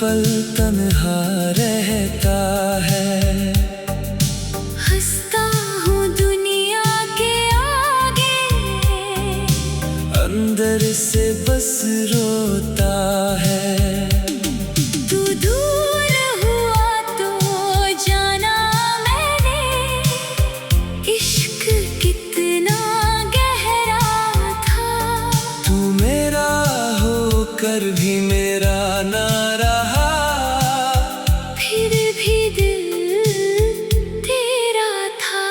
पल तन्हा रहता है। हंसता हूँ दुनिया के आगे, अंदर से बस रोता है। तू दूर हुआ तो जाना मैंने, इश्क कितना गहरा था। तू मेरा होकर भी मेरा ना रहा, फिर भी दिल तेरा था।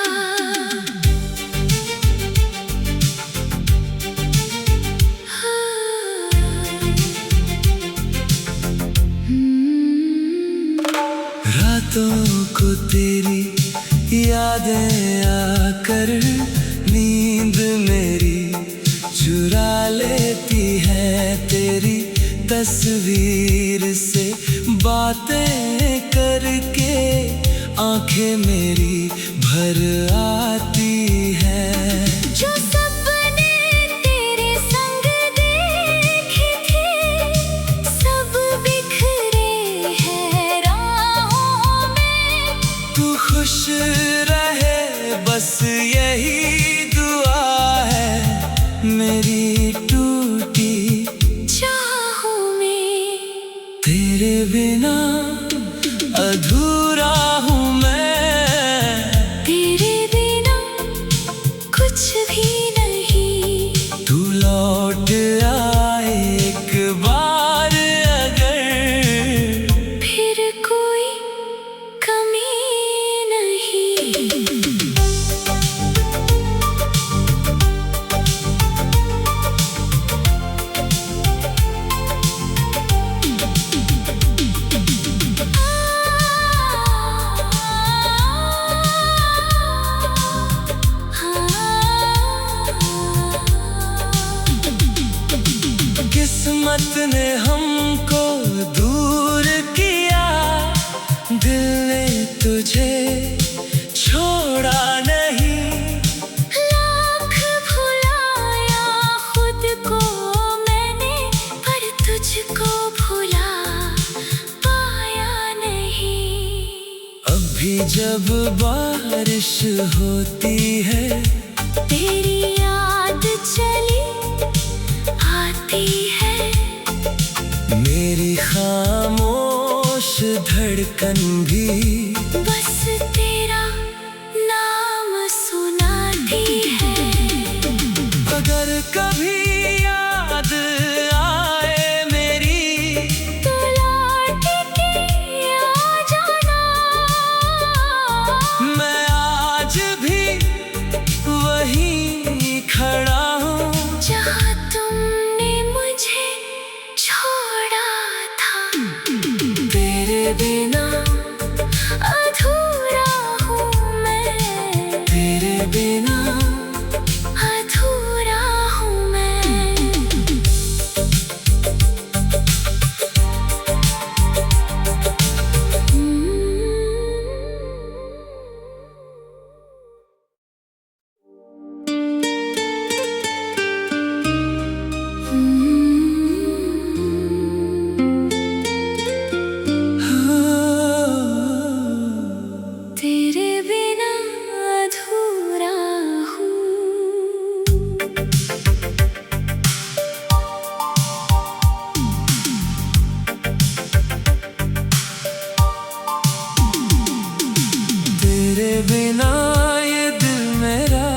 रातों को तेरी यादें आकर नींद मेरी चुरा लेती है। तेरी तस्वीर से बातें करके आंखें मेरी भर आती है। जो सपने तेरे संग देखे थे, सब बिखरे हैं राहों में। तू खुश रहे बस यही दुआ है मेरी टूटी चाहों में। तेरे बिना अधूरा हूँ मैं, तेरे बिना कुछ भी नहीं। तू लौट आए एक बार अगर, फिर कोई कमी नहीं। किस्मत ने हमको दूर किया, दिल ने तुझे छोड़ा नहीं। लाख भुलाया खुद को मैंने, पर तुझको भुला पाया नहीं। अभी जब बारिश होती है, तेरी याद चली आती है। मेरी खामोश धड़कन भी बस तेरा नाम सुनाती है। अगर कभी याद आए मेरी, तो लौट के आ जाना। मैं आज भी वहीं खड़ा हूँ जहाँ तुमने मुझे छोड़ा था। तेरे बिना अधूरा हूँ मैं, तेरे बिना अधूरा हूँ मैं। तेरे बिना अधूरा हूँ। तेरे बिना ये दिल मेरा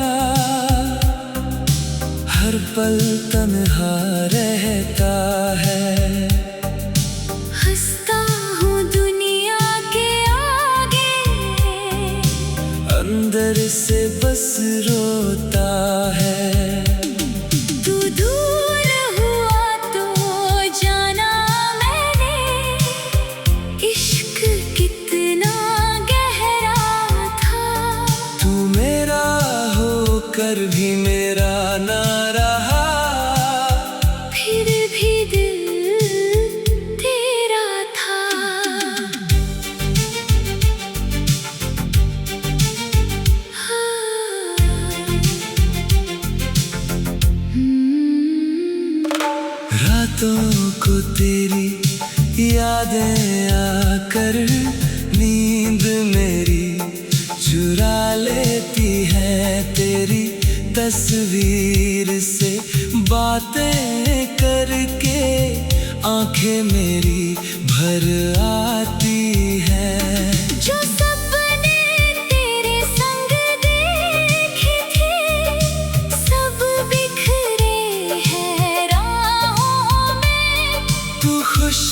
हर पल तन्हा रहता है। हंसता हूँ दुनिया के आगे, अंदर से बस रोता है। तू दूर हुआ तो जाना मैंने, इश्क कितना गहरा था। तू मेरा होकर भी मेरा ना रहा, फिर भी दिल तेरा था। रातों को तेरी यादें आकर नींद मेरी चुरा लेती है, तेरी तस्वीर से बातें करके आंखें मेरी भर आती है। जो सपने तेरे संग देखे थे सब बिखरे हैं राहों में। तू खुश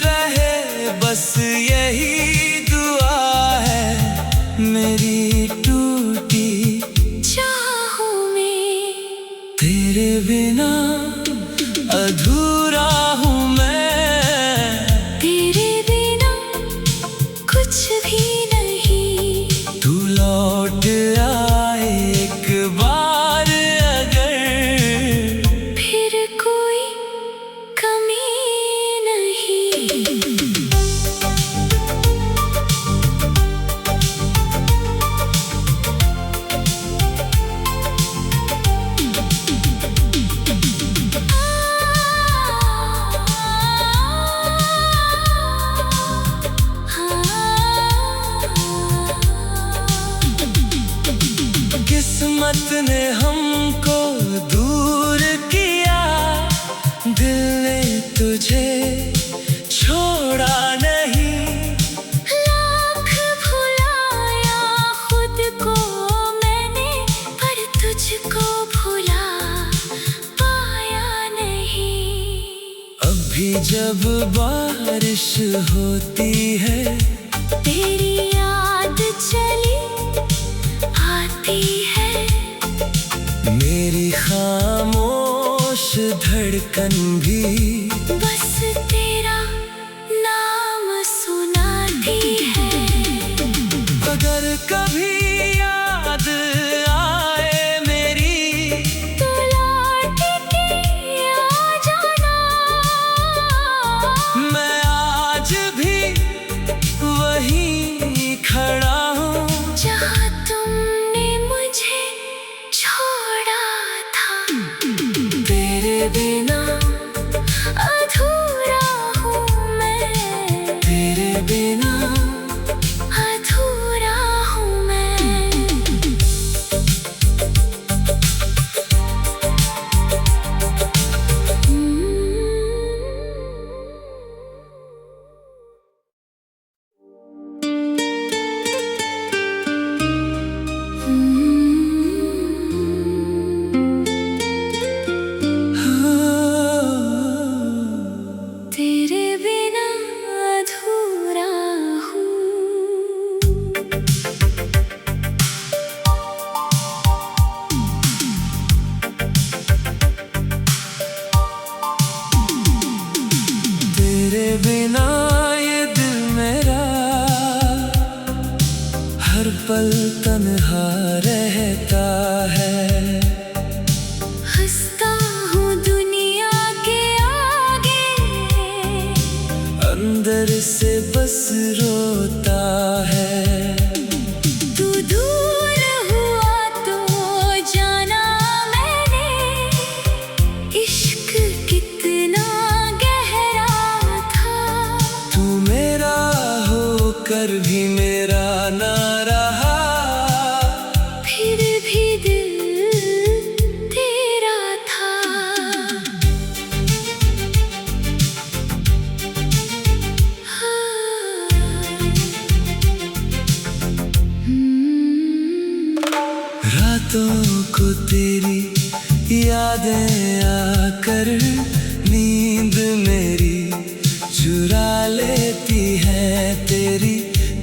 रहे बस यही दुआ है मेरी टूटी चाहों में। तेरे बिना अधूरा हूँ मैं, तेरे बिना कुछ भी नहीं। तू लौट आए एक बार अगर, फिर कोई कमी नहीं। किस्मत ने हमको दूर किया, दिल ने तुझे छोड़ा नहीं। लाख भुलाया खुद को मैंने, पर तुझको भुला पाया नहीं। अभी जब बारिश होती है तेरी याद चली आती है। मेरी खामोश धड़कन भी बस तेरा नाम सुनाती है। अगर कभी याद आए मेरी, तो लौट के आ जाना। मैं आज भी वहीं खड़ा हूँ जहाँ तुमने मुझे छोड़ा था। तेरे बिना अधूरा हूँ मैं, तेरे बिना अधूरा हूँ मैं। तेरे बिना अधूरा हूँ। तेरे बिना ये दिल मेरा हर पल तन्हा रहता है। हंसता हूँ दुनिया के आगे, अंदर से बस रोता है। तू दूर हुआ तो जाना मैंने, इश्क कितना गहरा था। तू मेरा होकर भी मेरा ना रहा, फिर भी दिल तेरा था। रातों को तेरी यादें आकर नींद मेरी चुरा लेती है, तेरी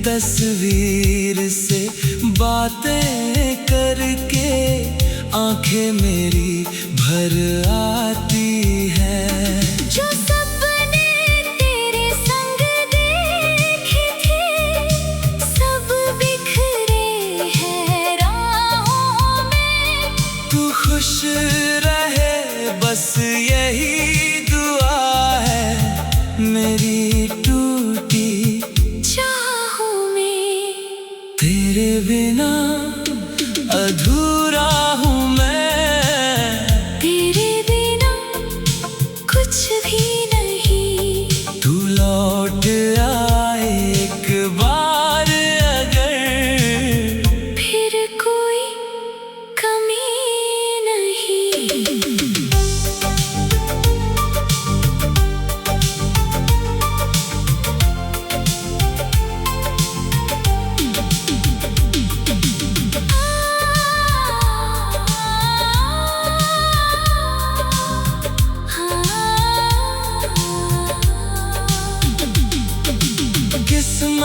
तस्वीर से बातें करके आंखें मेरी भर आती है। जो सपने तेरे संग देखे थे सब बिखरे हैं राहों में। तू खुश रहे बस यही दुआ है मेरी टूटी चाहों में। तेरे बिना अधूरा हूँ मैं, तेरे बिना कुछ भी नहीं। तू लौट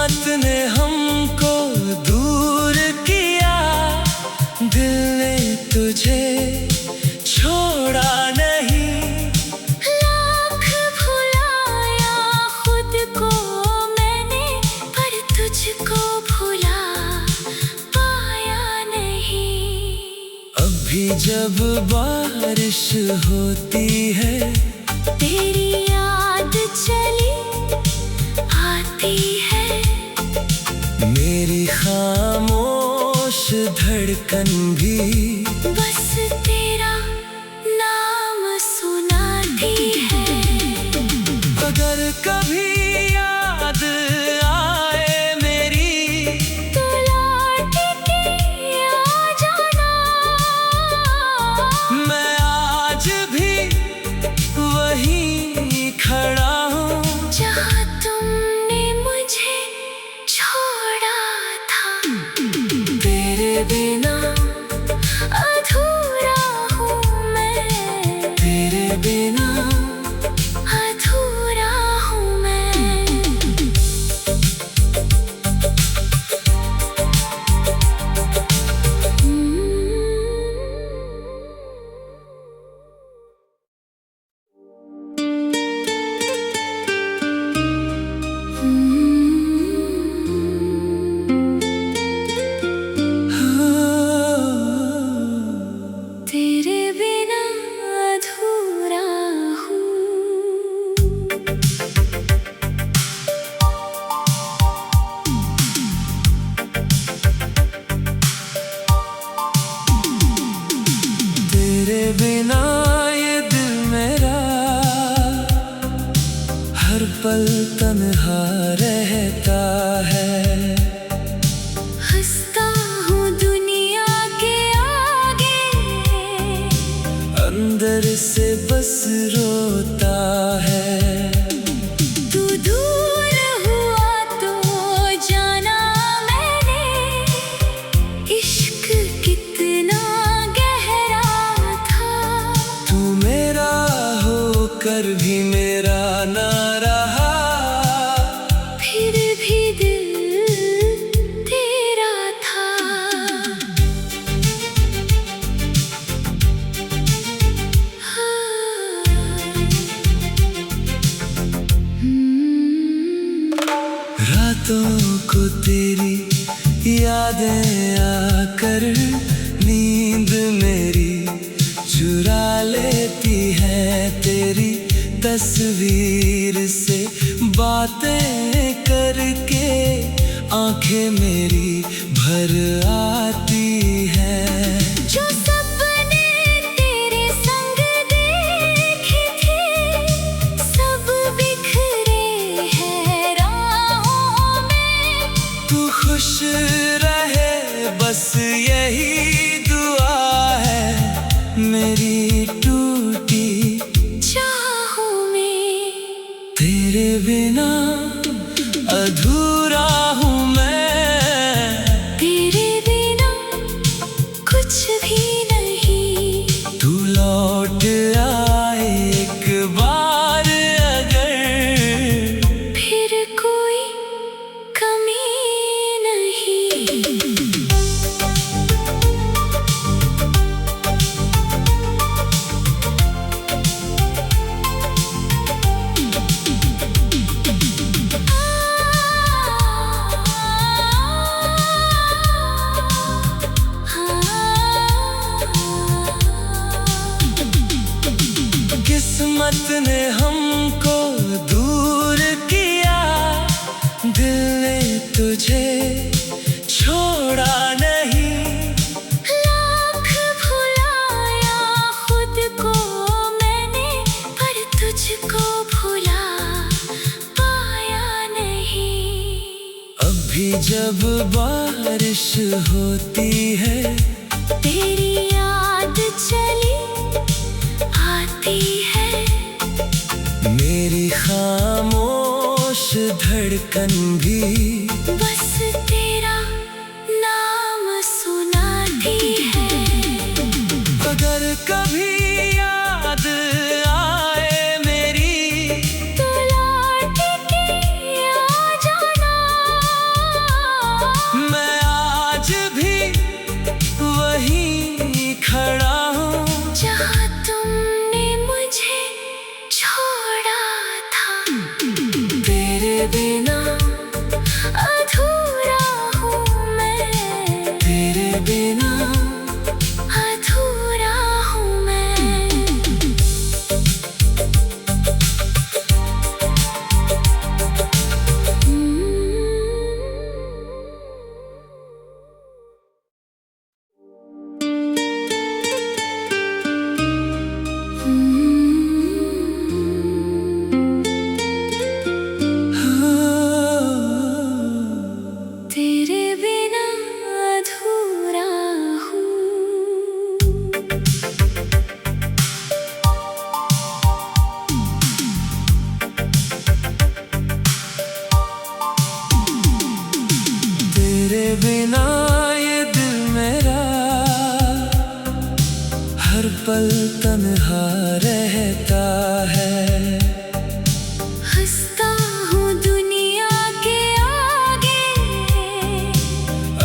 किस्मत ने हमको दूर किया, दिल ने तुझे छोड़ा नहीं। लाख भुलाया खुद को मैंने, पर तुझको भुला पाया नहीं। अभी जब बारिश होती है, तेरी याद चली आती है। मेरी खामोश धड़कन भी बस तेरा नाम सुनाती है। अगर कभी याद आए मेरी, तो लौट के आ जाना। मैं आज भी वहीं खड़ा हूँ, जहाँ तुमने मुझे छोड़ा था। तेरे बिना अधूरा हूँ मैं, तेरे बिना अधूरा हूँ मैं। तेरे बिना अधूरा हूँ। तेरे बिना ये दिल मेरा हर पल तन्हा रहता है। हंसता हूँ दुनिया के आगे, अंदर से बस रोता है। तू दूर हुआ तो जाना मैंने, इश्क कितना गहरा था। तू मेरा होकर भी मेरा ना रहा, फिर भी दिल तेरा था। रातों को तेरी यादें आकर नींद मेरी चुरा लेती है। तेरी तस्वीर से बातें करके आंखें मेरी भर आती है। जो सपने तेरे संग देखे थे, सब बिखरे हैं राहों में। तू खुश रहे बस यही दुआ है मेरी टूटी चाहों में। तेरे बिना अधूरा हूँ मैं, तेरे बिना कुछ भी नहीं। तू लौट आए एक बार अगर, फिर कोई कमी नहीं। किस्मत ने हमको दूर किया, दिल ने तुझे छोड़ा नहीं। लाख भुलाया खुद को मैंने, पर तुझको भुला पाया नहीं। अभी जब बारिश होती है, तेरी याद चली आती है। मेरी खामोश धड़कन भी बस तेरा नाम सुनाती है। अगर कभी याद आए मेरी, तो लौट के आ जाना। बिना अधूरा हूँ मैं, तेरे बिना अधूरा हूँ मैं। तेरे बिना अधूरा हूँ। तेरे बिना ये दिल मेरा हर पल तन्हा रहता है। हंसता हूँ दुनिया के आगे,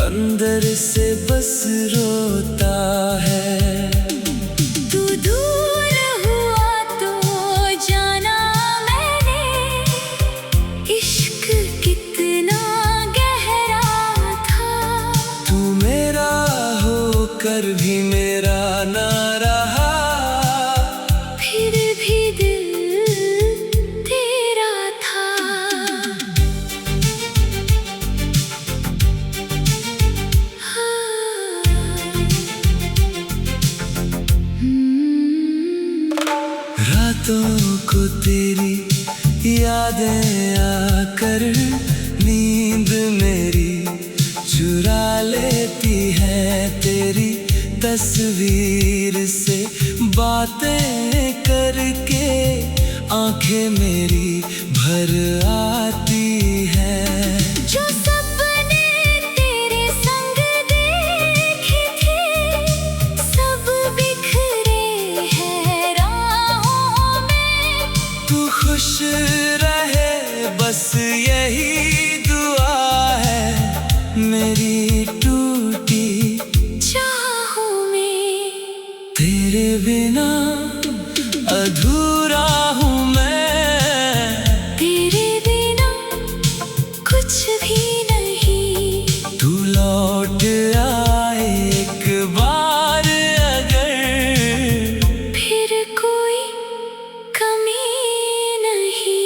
अंदर से बस रोता है। तू दूर हुआ तो जाना मैंने, इश्क कितना गहरा था। तू मेरा होकर भी मेरा ना रहा, फिर भी दिल तेरा था। रातों को तेरी यादें आकर नींद मेरी चुरा लेती है। तेरी तस्वीर से बातें करके आंखें मेरी भर आती है। जो सपने तेरे संग देखे थे, सब बिखरे हैं राहों में। तू खुश रहे बस यही दुआ है मेरी टूटी चाहों में। तेरे बिना अधूरा हूँ मैं, तेरे बिना कुछ भी नहीं। तू लौट आए एक बार अगर, फिर कोई कमी नहीं।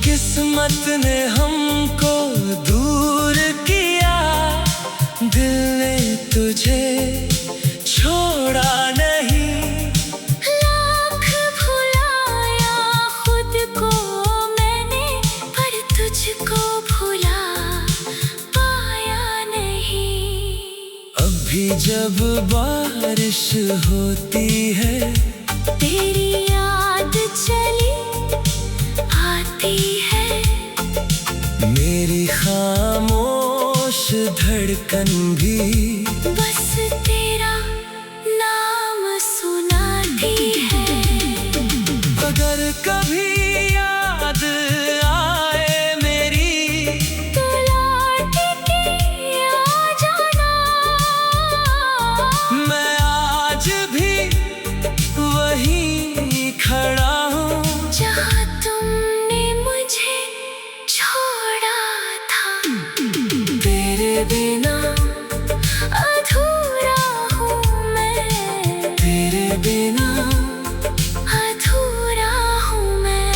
किस्मत ने हमको दूर किया, दिल ने तुझे छोड़ा नहीं। लाख भुलाया खुद को मैंने, पर तुझको भुला पाया नहीं। अभी जब बारिश होती है, तेरी याद चली आती है। मेरी खामोश धड़कन भी बस तेरा नाम सुनाती है। अगर कभी याद आए मेरी, तो लौट के आ जाना। मैं आज भी वहीं खड़ा हूँ जहाँ तुमने मुझे छोड़ा था। तेरे बिना अधूरा हूँ मैं, तेरे बिना अधूरा हूँ मैं।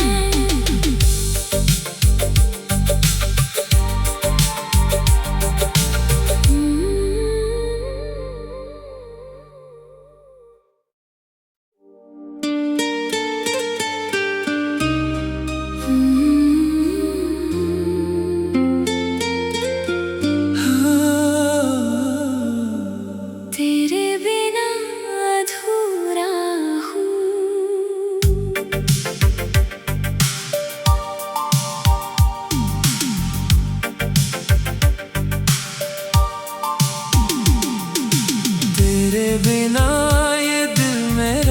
तेरे बिना अधूरा हूँ। तेरे बिना ये दिल मेरा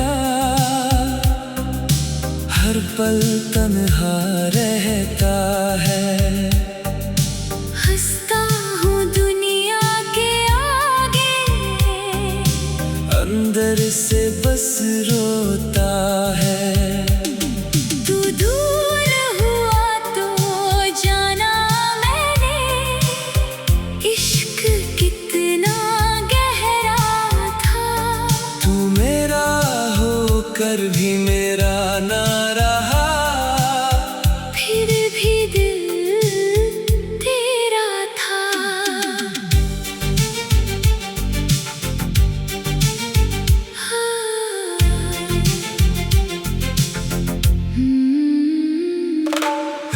पल तन्हा रहता है। हंसता हूँ दुनिया के आगे, अंदर से बस रोता है। तू दूर हुआ तो जाना मैंने, इश्क कितना गहरा था। तू मेरा होकर भी मेरा ना रहा, फिर भी दिल तेरा था।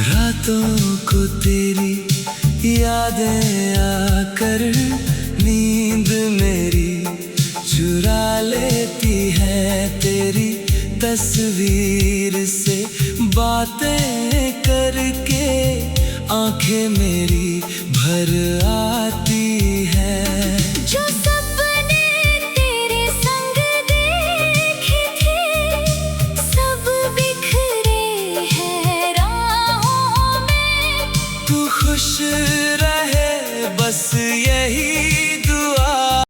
रातों को तेरी यादें आकर नींद मेरी चुरा लेती है। तेरी तस्वीर से बातें करके आंखें मेरी भर आती